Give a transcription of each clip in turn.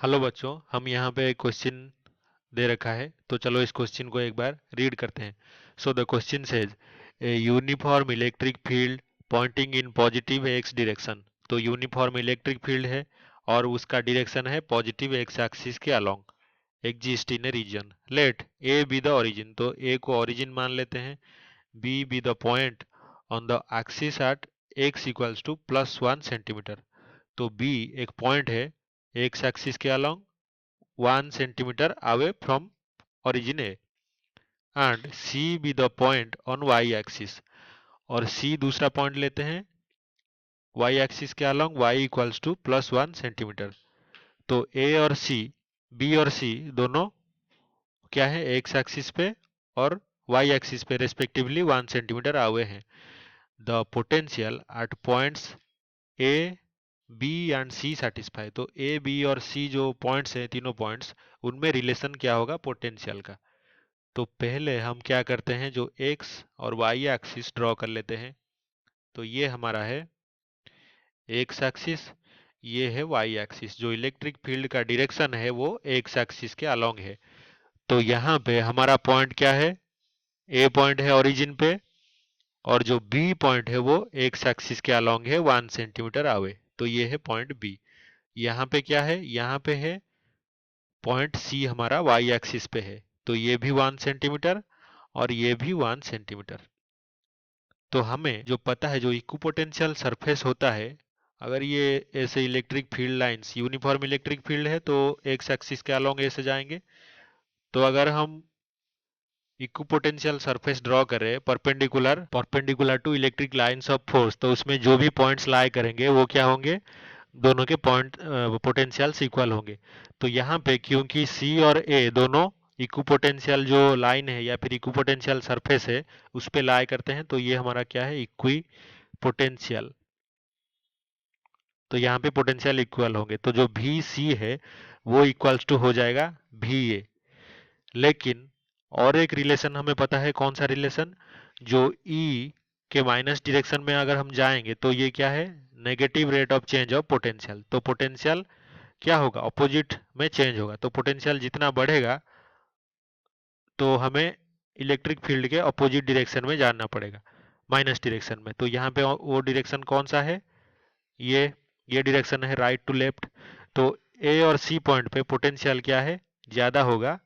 Hello बच्चों, हम यहाँ पे एक क्वेश्चन दे रखा है, तो चलो इस क्वेश्चन को एक बार रीड करते हैं। So the question says a uniform electric field pointing in positive x direction. तो यूनिफॉर्म इलेक्ट्रिक फील्ड है और उसका डायरेक्शन है पॉजिटिव एक्स एक्सिस के along exist in a region. Let A be the origin, तो A को origin मान लेते हैं, B be the point on the axis at x equals to +1 centimetre. तो बी एक पॉइंट है एक्स एक्सिस के along 1 centimetre away from origin A and C be the point on y axis। और C दूसरा point लेते हैं y axis के along y equals to +1 centimetre. तो A और C, B और C दोनों क्या है एक्स एक्सिस पे और y एक्सिस पे रेस्पेक्टिवली 1 सेंटीमीटर अवे हैं। The potential at points A B and C satisfy. तो ए बी और सी जो पॉइंट्स हैं, तीनों पॉइंट्स, उनमें रिलेशन क्या होगा पोटेंशियल का। तो पहले हम क्या करते हैं, जो एक्स और वाई एक्सिस ड्रॉ कर लेते हैं। तो ये हमारा है एक्स एक्सिस, ये है वाई एक्सिस। जो इलेक्ट्रिक फील्ड का डायरेक्शन है वो एक्स एक्सिस के अलोंग है। तो यहाँ पे हमारा पॉइंट क्या है, ए पॉइंट है ओरिजिन पे, और जो बी पॉइंट है वो एक्स एक्सिस के अलोंग है 1 सेंटीमीटर अवे। तो ये है पॉइंट बी। यहाँ पे क्या है, यहाँ पे है पॉइंट सी हमारा वाई एक्सिस पे है, तो ये भी 1 सेंटीमीटर और ये भी 1 सेंटीमीटर। तो हमें जो पता है, जो इक्विपोटेंशियल सरफेस होता है, अगर ये ऐसे electric field lines uniform electric field है तो एक्स एक्सिस के अलोंग ऐसे जाएंगे। तो अगर हम इक्विपोटेंशियल सरफेस ड्रॉ करें perpendicular perpendicular to electric lines of force, तो उसमें जो भी पॉइंट्स लाई करेंगे वो क्या होंगे, दोनों के पॉइंट पोटेंशियल्स इक्वल होंगे। तो यहाँ पे क्योंकि सी और ए दोनों इक्विपोटेंशियल जो लाइन है या फिर इक्विपोटेंशियल सरफेस है उस पे लाई करते हैं, तो ये हमारा क्या है, इक्वी पोटेंशियल। तो यहाँ पे पोटेंशियल इक्वल होंगे, तो जो भी सी है वो इक्वल्स टू हो जाएगा भी ए। लेकिन और एक रिलेशन हमें पता है, कौन सा रिलेशन, जो ई के माइनस डायरेक्शन में अगर हम जाएंगे तो ये क्या है, negative rate of change of potential. तो पोटेंशियल क्या होगा, अपोजिट में चेंज होगा। तो पोटेंशियल जितना बढ़ेगा तो हमें इलेक्ट्रिक फील्ड के अपोजिट डायरेक्शन में जाना पड़ेगा, माइनस डायरेक्शन में। तो यहाँ पे वो डायरेक्शन कौन सा है, ये ये डायरेक्शन है राइट टू लेफ्ट। तो ए और सी पॉइंट पे पोटेंशियल क्या है, ज्यादा होगा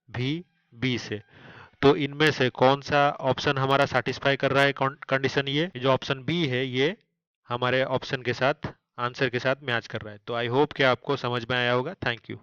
भी बी से। तो इनमें से कौन सा ऑप्शन हमारा सेटिस्फाई कर रहा है कंडीशन, ये जो ऑप्शन बी है ये हमारे ऑप्शन के साथ, आंसर के साथ मैच कर रहा है। तो आई होप कि आपको समझ में आया होगा। Thank you.